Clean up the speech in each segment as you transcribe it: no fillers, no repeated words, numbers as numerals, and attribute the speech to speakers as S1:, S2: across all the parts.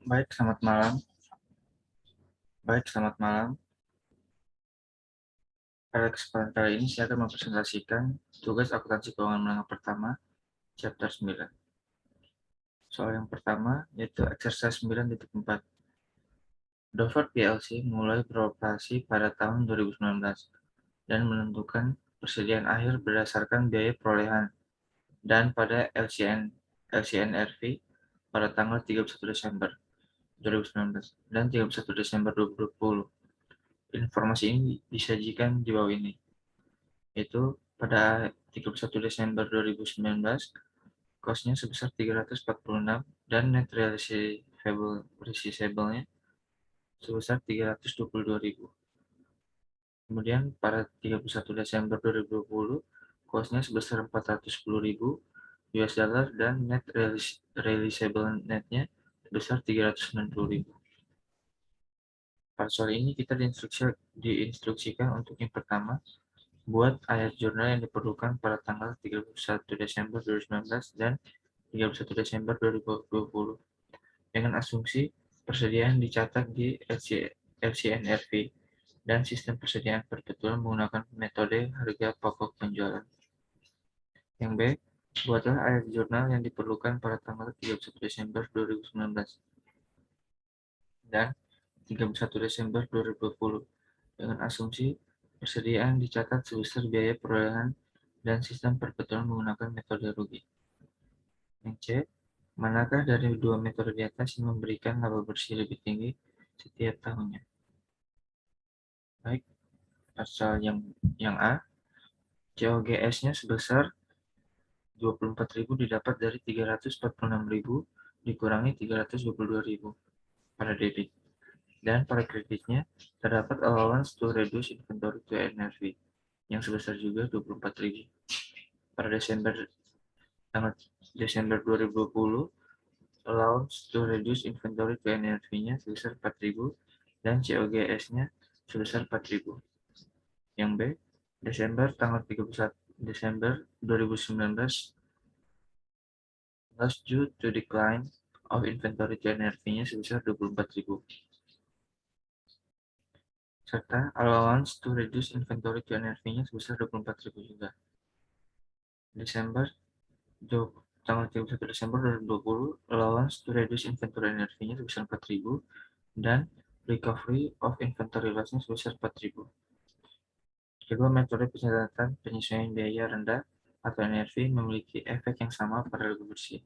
S1: Baik, selamat malam. Baik, selamat malam. Pada kesempatan kali ini saya akan mempresentasikan tugas akuntansi keuangan menengah pertama, chapter 9. Soal yang pertama yaitu exercise 9.4. Dover PLC mulai beroperasi pada tahun 2019 dan menentukan persediaan akhir berdasarkan biaya perolehan dan pada LCNRV pada tanggal 31 Desember 2019 dan 31 Desember 2020. Informasi ini disajikan di bawah ini, yaitu pada 31 Desember 2019, cost-nya sebesar 346 dan net realizable-nya sebesar 322.000. Kemudian pada 31 Desember 2020, cost-nya sebesar 410.000 US dollar dan net realizable net-nya sebesar 390.000. Pada soal ini kita diinstruksikan untuk yang pertama, buat ayat jurnal yang diperlukan pada tanggal 31 Desember 2019 dan 31 Desember 2020 dengan asumsi persediaan dicatat di LCNRV dan sistem persediaan perpetualan menggunakan metode harga pokok penjualan. Yang B, buatlah ayat jurnal yang diperlukan pada tanggal 31 Desember 2019 dan 31 Desember 2020 dengan asumsi persediaan dicatat sebesar biaya perolehan dan sistem perpetualan menggunakan metode rugi. Yang C, manakah dari dua metode di atas yang memberikan laba bersih lebih tinggi setiap tahunnya? Baik, pasal yang A, COGS-nya sebesar 24.000 didapat dari 346.000 dikurangi 322.000 pada debit. Dan pada kreditnya terdapat allowance to reduce inventory to NRV yang sebesar juga 24.000. Pada tanggal Desember 2020, allowance to reduce inventory to NRV-nya sebesar 4.000 dan COGS-nya sebesar 4.000. Yang B, tanggal 31 Desember 2019, loss due to decline of inventory to NRV-nya sebesar 24.000. Serta allowance to reduce inventory to NRV-nya sebesar 24.000 juga. Tanggal 31 Desember 2020, allowance to reduce inventory NRV-nya sebesar 4.000 dan recovery of inventory loss-nya sebesar 4.000. Kedua metode pencatatan penyesuaian biaya rendah atau NRV memiliki efek yang sama pada laba bersih.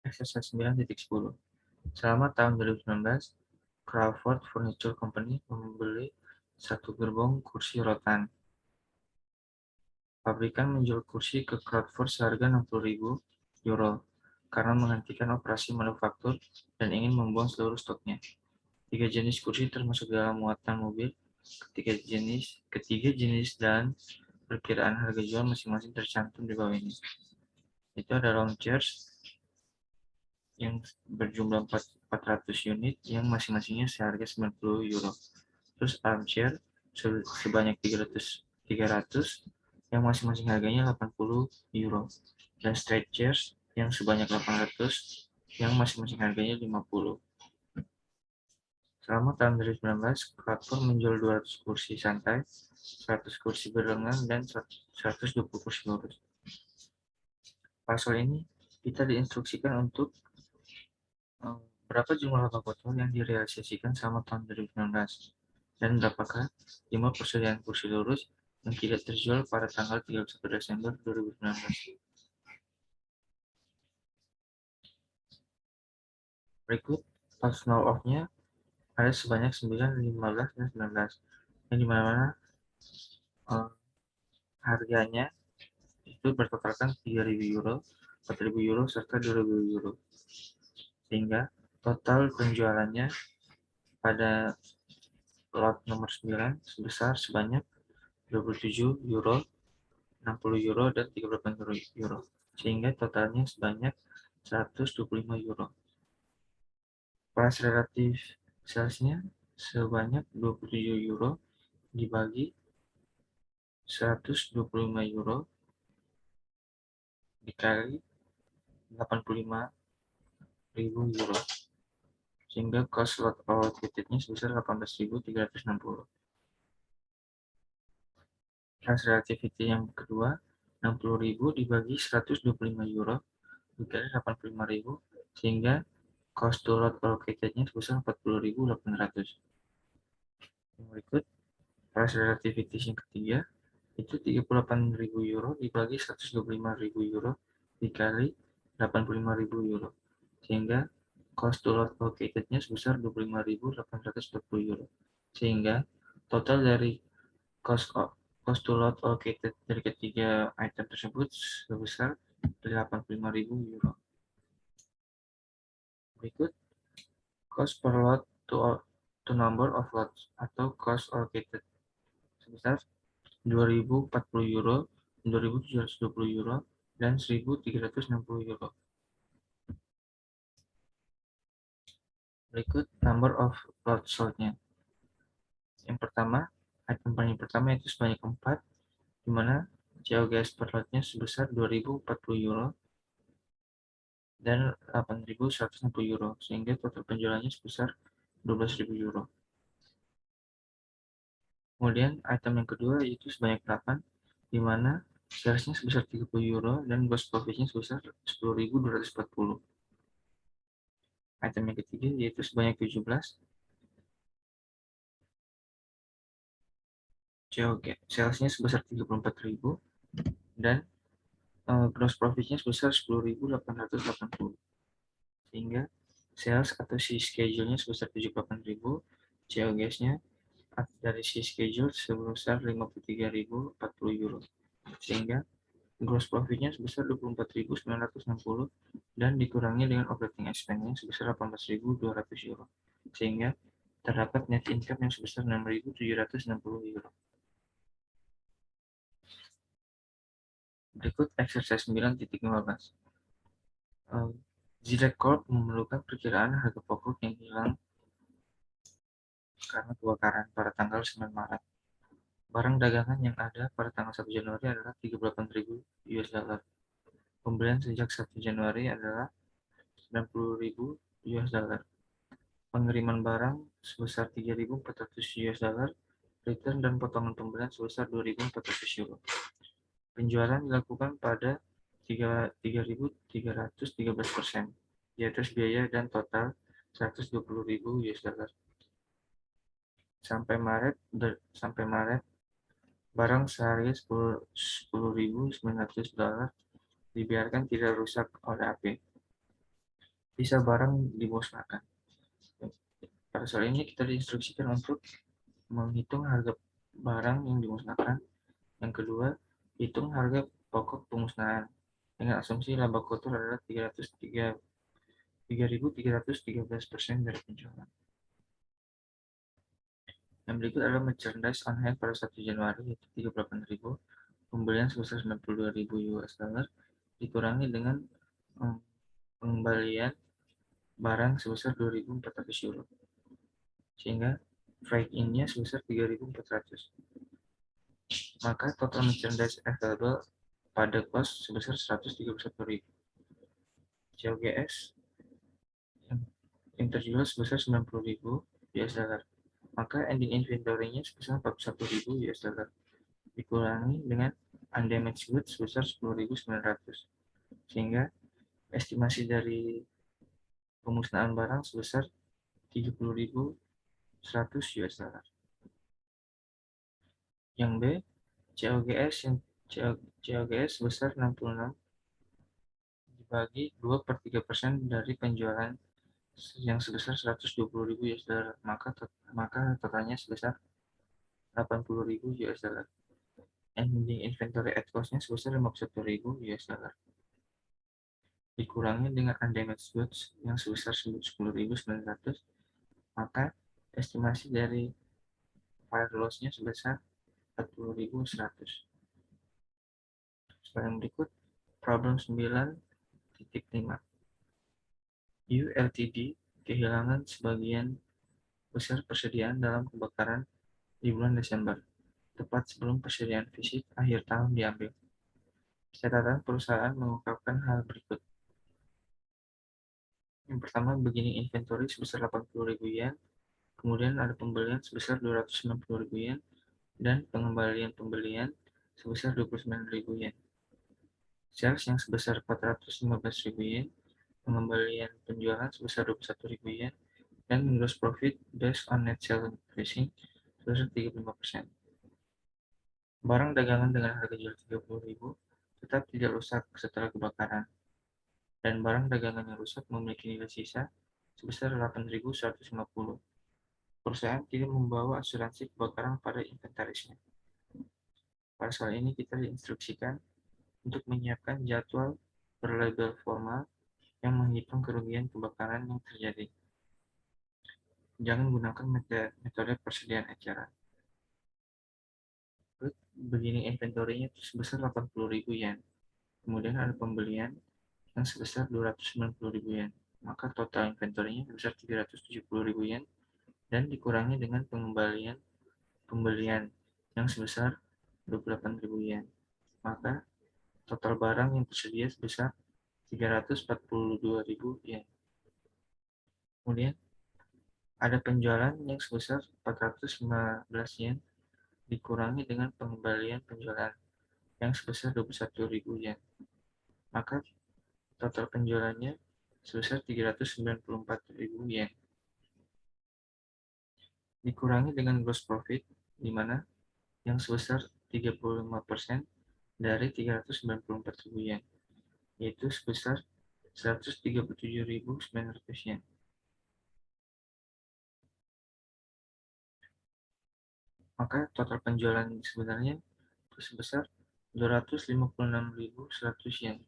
S1: Exercise 9.10. Selama tahun 2019, Crawford Furniture Company membeli satu gerbong kursi rotan. Pabrikan menjual kursi ke Crawford seharga 60.000 euro karena menghentikan operasi manufaktur dan ingin membuang seluruh stoknya. 3 jenis kursi termasuk dalam muatan mobil. Ketiga jenis dan perkiraan harga jual masing-masing tercantum di bawah ini. Itu ada lawn chairs yang berjumlah 400 unit yang masing-masingnya seharga 90 euro. Terus armchair sebanyak 300 yang masing-masing harganya 80 euro. Dan straight chairs yang sebanyak 800 yang masing-masing harganya 50. Selama tahun 2019, Crawford menjual 200 kursi santai, 100 kursi berlengan, dan 120 kursi lurus. Pasal ini kita diinstruksikan untuk berapa jumlah laba kotor yang direalisasikan selama tahun 2019 dan berapakah jumlah persediaan kursi lurus yang tidak terjual pada tanggal 31 Desember 2019. Berikut personal off-nya ada sebanyak 9, 15, dan 19 yang dimana harganya itu bertotalkan 3.000 euro, 4.000 euro, serta 2.000 euro. Sehingga total penjualannya pada lot nomor 9 sebesar sebanyak 27 euro, 60 euro, dan 38 euro. Sehingga totalnya sebanyak 125 euro. Price relatif salesnya sebanyak 27 euro dibagi 125 euro dikali 85 euro, sehingga cost lot allocated-nya sebesar 18.360. Price relativity yang kedua, 60.000 dibagi 125 euro dikali 85.000, sehingga cost to lot allocated-nya sebesar 40.800. Yang berikut, price relativity yang ketiga, itu 38.000 euro dibagi 125.000 euro dikali 85.000 euro, sehingga cost to lot allocated-nya sebesar 25.840 euro, sehingga total dari cost to lot allocated dari ketiga item tersebut sebesar 85.000 euro. Berikut cost per lot to number of lots atau cost allocated sebesar 2.040 euro, 2.720 euro, dan 1.360 euro. Berikut number of lot sold-nya. Yang pertama, item paling pertama itu sebanyak 4, di mana COGS per lotnya sebesar 2.040 euro dan 8.160 euro, sehingga total penjualannya sebesar 12.000 euro. Kemudian item yang kedua yaitu sebanyak 8, di mana salesnya sebesar 30 euro dan gross profit-nya sebesar 10.240. Item yang ketiga yaitu sebanyak 17, salesnya sebesar 34.000 dan gross profit-nya sebesar 10.880. Sehingga sales atau si schedule-nya sebesar 78.000, COGS-nya dari si schedule sebesar 53.040 euro. Sehingga gross profit-nya sebesar 24.960 dan dikurangi dengan operating expense-nya sebesar 18.200 euro. Sehingga terdapat net income yang sebesar 6.760 euro. Berikut exercise 9.15. Zirek Corp memerlukan perkiraan harga pokok yang hilang karena kebakaran pada tanggal 9 Maret. Barang dagangan yang ada pada tanggal 1 Januari adalah 38.000 US dollar. Pembelian sejak 1 Januari adalah 90.000 US dollar. Pengiriman barang sebesar 3.400 US dollar, return dan potongan pembelian sebesar 2.400 euro. Penjualan dilakukan pada 3.313%, di atas biaya dan total 120.000 US dollar. Sampai Maret, barang seharga 10.900 dolar dibiarkan tidak rusak oleh api. Sisa barang dimusnahkan. Pada soal ini kita diinstruksikan untuk menghitung harga barang yang dimusnahkan. Yang kedua, hitung harga pokok pemusnahan dengan asumsi laba kotor adalah 3.313% dari penjualan. Yang berikut adalah merchandise on hand pada 1 Januari yaitu 38.000, pembelian sebesar 92.000 US dollar dikurangi dengan pengembalian barang sebesar 2.400 euro, sehingga freight in-nya sebesar 3.400. Maka total merchandise available pada cost sebesar 131.000. COGS yang terjual sebesar 90.000 US dollar. Maka ending inventory-nya sebesar 41.000 US dollar. Dikurangi dengan undamaged goods sebesar 10.900. Sehingga estimasi dari pemusnahan barang sebesar 30.100 US dollar. Yang B, COGS sebesar 66 dibagi 2/3% dari penjualan yang sebesar 120.000 US dollar, maka totalnya sebesar 80.000 US dollar. Ending inventory at cost-nya sebesar 51.000 US dollar. Dikurangi dengan undamaged goods yang sebesar 10.900, maka estimasi dari fire loss-nya sebesar 40.100. Sekarang berikut problem 9.5. U Ltd kehilangan sebagian besar persediaan dalam kebakaran di bulan Desember, tepat sebelum persediaan fisik akhir tahun diambil. Catatan perusahaan mengungkapkan hal berikut. Yang pertama, beginning inventory sebesar 80.000 yen, kemudian ada pembelian sebesar 290.000 yen, dan pengembalian pembelian sebesar 29.000 yen. Sales yang sebesar 415.000 yen, pengembalian penjualan sebesar 21.000 yen, dan gross profit based on net selling pricing sebesar 35%. Barang dagangan dengan harga jual 30.000 tetap tidak rusak setelah kebakaran, dan barang dagangan yang rusak memiliki nilai sisa sebesar 8.150. Perusahaan tidak membawa asuransi kebakaran pada inventarisnya. Pada soal ini kita diinstruksikan untuk menyiapkan jadwal berlabel formal yang menghitung kerugian kebakaran yang terjadi. Jangan gunakan metode persediaan eceran. Begini inventory-nya itu sebesar 80.000 yen. Kemudian ada pembelian yang sebesar 290.000 yen. Maka total inventory-nya sebesar 370.000 yen dan dikurangi dengan pembelian yang sebesar 28.000 yen. Maka total barang yang tersedia sebesar 342.000 yen. Kemudian ada penjualan yang sebesar 415 yen dikurangi dengan pengembalian penjualan yang sebesar 21.000 yen. Maka total penjualannya sebesar 394.000 yen. Dikurangi dengan gross profit, di mana yang sebesar 35% dari 394.000 yen, yaitu sebesar 137.900 yen. Maka total penjualan sebenarnya itu sebesar 256.100 yen.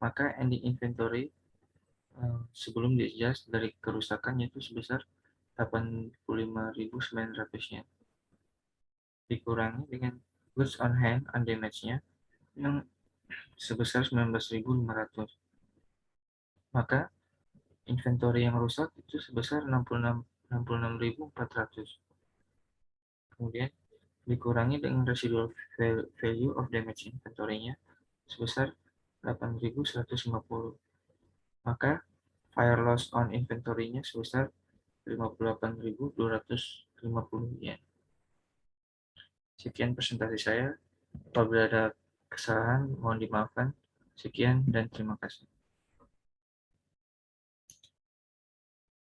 S1: Maka ending inventory sebelum di-adjust dari kerusakan yaitu sebesar 85.900 yen. Dikurangi dengan goods on hand undamaged-nya yang sebesar 19.500. Maka inventory yang rusak itu sebesar 66.400. Kemudian dikurangi dengan residual value of damage inventory-nya sebesar 8.150. Maka fire loss on inventory-nya sebesar 58.250 yen. Sekian presentasi saya. Apabila ada kesalahan, mohon dimaafkan. Sekian dan terima kasih.